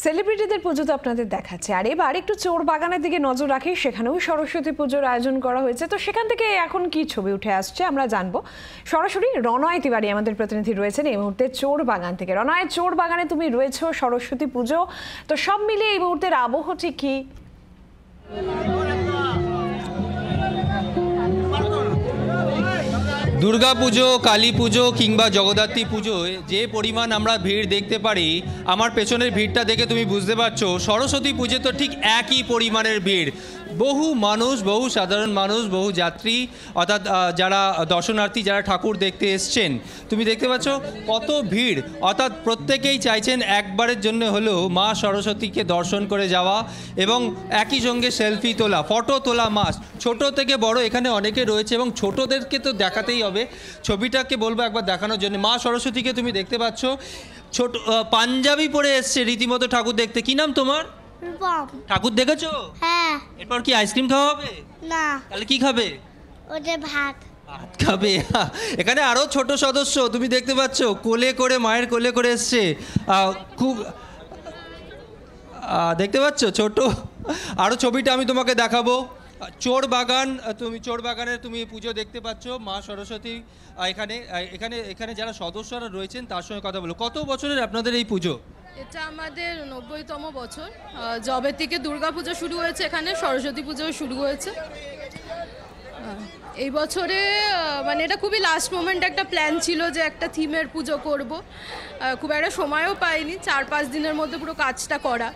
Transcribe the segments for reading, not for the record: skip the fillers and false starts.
সেলিব্রিটিদের পুজো তো আপনাদের দেখাচ্ছে, আর এবার একটু চোর বাগানের দিকে নজর রাখি। সেখানেও সরস্বতী পুজোর আয়োজন করা হয়েছে, তো সেখান থেকে এখন কি ছবি উঠে আসছে আমরা জানবো। সরাসরি রনয় তিওয়ারি আমাদের প্রতিনিধি রয়েছেন এই মুহূর্তে চোর বাগান থেকে। রনয়, চোর বাগানে তুমি রয়েছো, সরস্বতী পুজো, তো সব মিলিয়ে এই মুহূর্তের আবহ ঠিক কি? দুর্গা পুজো, কালী পুজো কিংবা জগদ্ধাত্রী পুজোয় যে পরিমাণ আমরা ভিড় দেখতে পারি, আমার পেছনের ভিড়টা দেখে তুমি বুঝতে পারছো সরস্বতী পুজো তো ঠিক একই পরিমাণের ভিড়। বহু মানুষ, বহু সাধারণ মানুষ, বহু যাত্রী অর্থাৎ যারা দর্শনার্থী, যারা ঠাকুর দেখতে এসছেন, তুমি দেখতে পাচ্ছ কত ভিড়। অর্থাৎ প্রত্যেকেই চাইছেন একবারের জন্য হলেও মা সরস্বতীকে দর্শন করে যাওয়া এবং একই সঙ্গে সেলফি তোলা, ফটো তোলা মাস্ট। ছোট থেকে বড় এখানে অনেকে রয়েছে এবং ছোটদেরকে তো দেখাতেই হবে। ছবিটাকে বলবো একবার দেখানোর জন্য। মা সরস্বতীকে তুমি দেখতে পাচ্ছ, ছোট পাঞ্জাবি পরে এসছে রীতিমতো ঠাকুর দেখতে। কি নাম তোমার? ঠাকুর দেখেছো? হ্যাঁ। এরপর কি আইসক্রিম খাওয়া হবে? না। তাহলে কি খাবে? ওদের ভাত। ভাত খাবে। এখানে আরো ছোট সদস্য তুমি দেখতে পাচ্ছ, কোলে করে, মায়ের কোলে করে এসছে। খুব দেখতে পাচ্ছ ছোট। আরো ছবিটা আমি তোমাকে দেখাবো। চোর বাগান, তুমি চোর বাগানের তুমি পুজো দেখতে পাচ্ছ মা সরস্বতী। এখানে এখানে এখানে যারা সদস্যরা রয়েছেন তার সঙ্গে কথা বলো। কত বছরের আপনাদের এই পুজো? এটা আমাদের 90তম বছর। জবে থেকে দুর্গা পুজো শুরু হয়েছে, এখানে সরস্বতী পুজো শুরু হয়েছে। এই বছরে মানে এটা খুবই লাস্ট মোমেন্ট একটা প্ল্যান ছিল যে একটা থিমের পুজো করব। খুব একটা সময়ও পাইনি 4-5 দিনের মধ্যে পুরো কাজটা করা।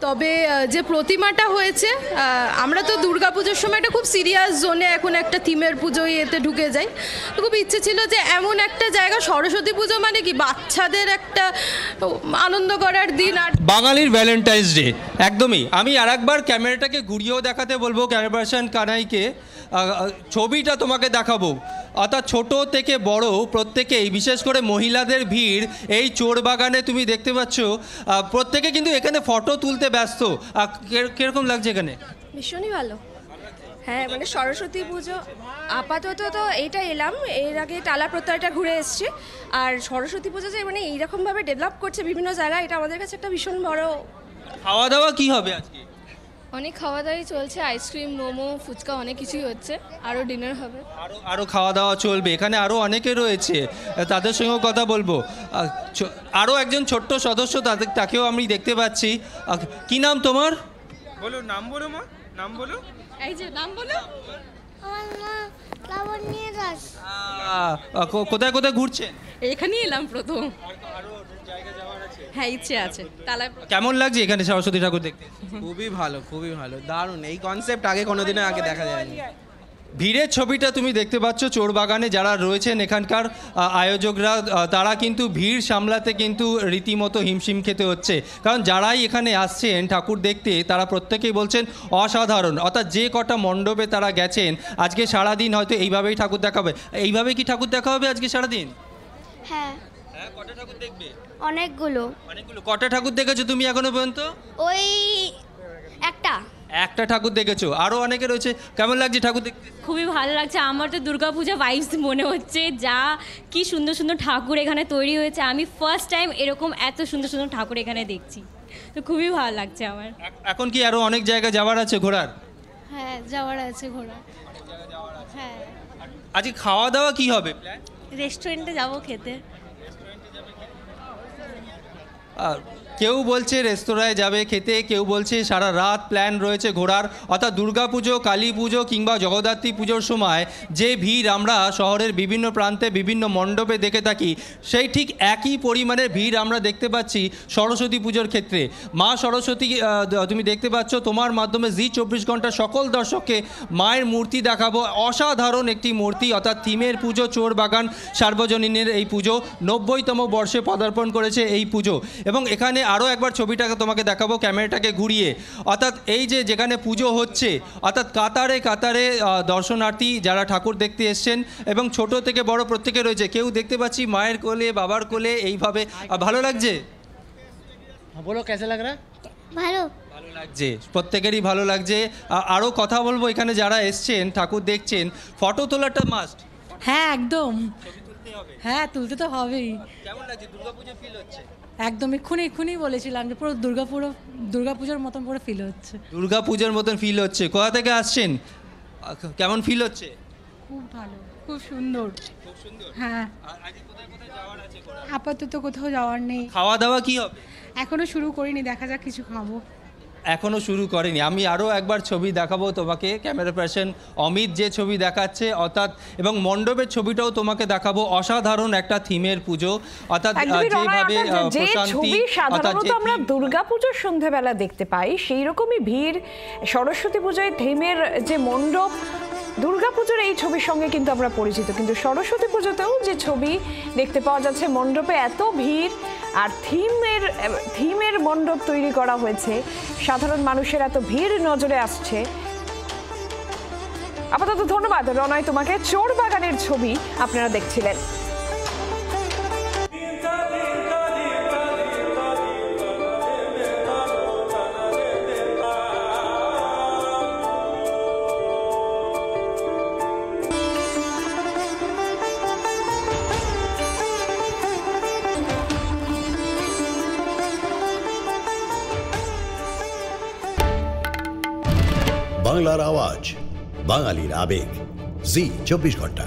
তবে যে প্রতিমাটা হয়েছে, আমরা তো দুর্গা পুজোর সময় একটা খুব সিরিয়াস জোনে এখন একটা থিমের পুজো এতে ঢুকে যাই। তো খুব ইচ্ছে ছিল যে এমন একটা জায়গা, সরস্বতী পুজো মানে কি বাচ্চাদের একটা আনন্দ করার দিন, আর বাঙালির ভ্যালেন্টাইন্স ডে। একদমই। আমি আর একবার ক্যামেরাটাকে ঘুরিয়েও দেখাতে বলবো ক্যামেরা পার্সন কানাইকে, ছবিটা তোমাকে দেখাবো। অর্থাৎ ছোট থেকে বড় প্রত্যেকেই, বিশেষ করে মহিলাদের ভিড় এই চোর বাগানে তুমি দেখতে পাচ্ছ। প্রত্যেকে কিন্তু এখানে ফটো তুলতে ব্যস্ত। কিরকম লাগছে এখানে? ভীষণই ভালো। হ্যাঁ, মানে সরস্বতী পুজো আপাতত তো এইটা এলাম, এর আগে টালা প্রত্যয়টা ঘুরে এসেছি। আর সরস্বতী পুজো যে মানে এইরকমভাবে ডেভেলপ করছে বিভিন্ন জায়গায়, এটা আমাদের কাছে একটা ভীষণ বড়। খাওয়া দাওয়া কি হবে আজকে? অনেক খাওয়া দাওয়াই চলছে, আইসক্রিম, মোমো, ফুচকা, অনেক কিছুই হচ্ছে। আরও ডিনার হবে, আরও খাওয়া দাওয়া চলবে। এখানে আরও অনেকে রয়েছে, তাদের সঙ্গেও কথা বলবো। আরও একজন ছোট্ট সদস্য, তাকেও আমি দেখতে পাচ্ছি। কি নাম তোমার? বলো, নাম বলো মা, নাম বলো। এই যে নাম বলো। আমার নাম লাবণ্য দাস। কোথায় কোথায় ঘুরছেন? এখানেই এলাম প্রথম। হ্যাঁ, ইচ্ছে আছে। কেমন লাগছে এখানে সরস্বতী ঠাকুর দেখতে? খুবই ভালো, খুবই ভালো, দারুণ। এই কনসেপ্ট আগে কোনোদিনও আগে দেখা যায়নি। ভিড়ের ছবিটা তুমি দেখতে পাচ্ছ চোর বাগানে যারা রয়েছেন এখানকার আয়োজকরা, তারা কিন্তু ভিড় সামলাতে কিন্তু রীতিমতো হিমশিম খেতে হচ্ছে। কারণ যারাই এখানে আসছেন ঠাকুর দেখতে, তারা প্রত্যেকেই বলছেন অসাধারণ। অর্থাৎ যে কটা মণ্ডপে তারা গেছেন, আজকে সারাদিন হয়তো এইভাবেই ঠাকুর দেখা হবে। এইভাবেই কি ঠাকুর দেখা হবে আজকে সারাদিন? হ্যাঁ। হ্যাঁ, কটা ঠাকুর দেখবে? অনেকগুলো। কটা ঠাকুর দেখেছো তুমি এখনো পর্যন্ত? ওই একটা ঠাকুর দেখেছো, আরও অনেকে রয়েছে। কেমন লাগছে ঠাকুর দেখতে? খুবই ভালো লাগছে। আমার তো দুর্গাপূজা ভাইবস মনে হচ্ছে। যা কি সুন্দর সুন্দর ঠাকুর এখানে তৈরি হয়েছে, আমি ফার্স্ট টাইম এরকম এত সুন্দর সুন্দর ঠাকুর এখানে দেখছি, তো খুবই ভালো লাগছে আমার। এখন কি আরও অনেক জায়গা যাওয়ার আছে ঘোরার? হ্যাঁ, যাওয়ার আছে ঘোরা। হ্যাঁ, আজকে খাওয়া দাওয়া কি হবে? রেস্টুরেন্টে যাব খেতে। কেউ বলছে রেস্তোরাঁয় যাবে খেতে, কেউ বলছে সারা রাত প্ল্যান রয়েছে ঘোরার। অর্থাৎ দুর্গাপুজো, কালী পুজো কিংবা জগদ্ধাত্রী পুজোর সময় যে ভিড় আমরা শহরের বিভিন্ন প্রান্তে বিভিন্ন মণ্ডপে দেখে থাকি, সেই ঠিক একই পরিমাণের ভিড় আমরা দেখতে পাচ্ছি সরস্বতী পুজোর ক্ষেত্রে। মা সরস্বতী তুমি দেখতে পাচ্ছ, তোমার মাধ্যমে জি 24 ঘন্টা সকল দর্শককে মায়ের মূর্তি দেখাবো। অসাধারণ একটি মূর্তি, অর্থাৎ থিমের পুজো চোর বাগান সার্বজনীনের এই পুজো 90তম বর্ষে পদার্পণ করেছে এই পুজো। এবং এখানে আরও একবার ছবিটাকে তোমাকে দেখাবো ক্যামেরাটাকে ঘুরিয়ে। অর্থাৎ এই যে যেখানে পুজো হচ্ছে, অর্থাৎ কাতারে কাতারে দর্শনার্থী যারা ঠাকুর দেখতে এসছেন এবং ছোট থেকে বড় প্রত্যেকে রয়েছে। কেউ দেখতে পাচ্ছি মায়ের কোলে, বাবার কোলে, এইভাবে। ভালো লাগছে? বলো কেসে লাগ রা? ভালো। ভালো লাগছে, প্রত্যেকেরই ভালো লাগছে। আরও কথা বলবো, এখানে যারা এসছেন ঠাকুর দেখছেন, ফটো তোলাটা মাস্ট। হ্যাঁ, একদম। হ্যাঁ, তুলতে তো হবেই। কেমন লাগছে? দুর্গাপুজো ফিল হচ্ছে? একদম এক্ষুনি বলেছিলাম যে পুরো দুর্গাপুজোর মতন পুরো ফিল হচ্ছে। দুর্গাপূজার মতন ফিল হচ্ছে। কোথা থেকে আসছেন, কেমন ফিল হচ্ছে? খুব ভালো, খুব সুন্দর। হ্যাঁ, আপাতত কোথাও যাওয়ার নেই। খাওয়া দাওয়া কি হবে? এখনো শুরু করিনি, দেখা যাক কিছু খাবো। এখনো শুরু করেনি। আমি আরও একবার ছবি দেখাবো তোমাকে, ক্যামেরা পার্সন অমিত যে ছবি দেখাচ্ছে অর্থাৎ, এবং মণ্ডপের ছবিটাও তোমাকে দেখাবো। অসাধারণ একটা থিমের পুজো, অর্থাৎ যেভাবে যে প্রশান্তি, ছবি সাধারণত আমরা দুর্গাপুজোর সন্ধ্যাবেলা দেখতে পাই সেই রকমই ভিড় সরস্বতী পুজোয় থিমের যে মণ্ডপ, দুর্গাপুজোর এই ছবির সঙ্গে কিন্তু আমরা পরিচিত, কিন্তু সরস্বতী পুজোতেও যে ছবি দেখতে পাওয়া যাচ্ছে মণ্ডপে এত ভিড় আর থিমের মণ্ডপ তৈরি করা হয়েছে, সাধারণ মানুষের এত ভিড় নজরে আসছে। আপাতত ধন্যবাদ রনয় তোমাকে। চোর বাগানের ছবি আপনারা দেখছিলেন। বাংলার আওয়াজ, বাঙালির আবেগ, জি 24 ঘন্টা।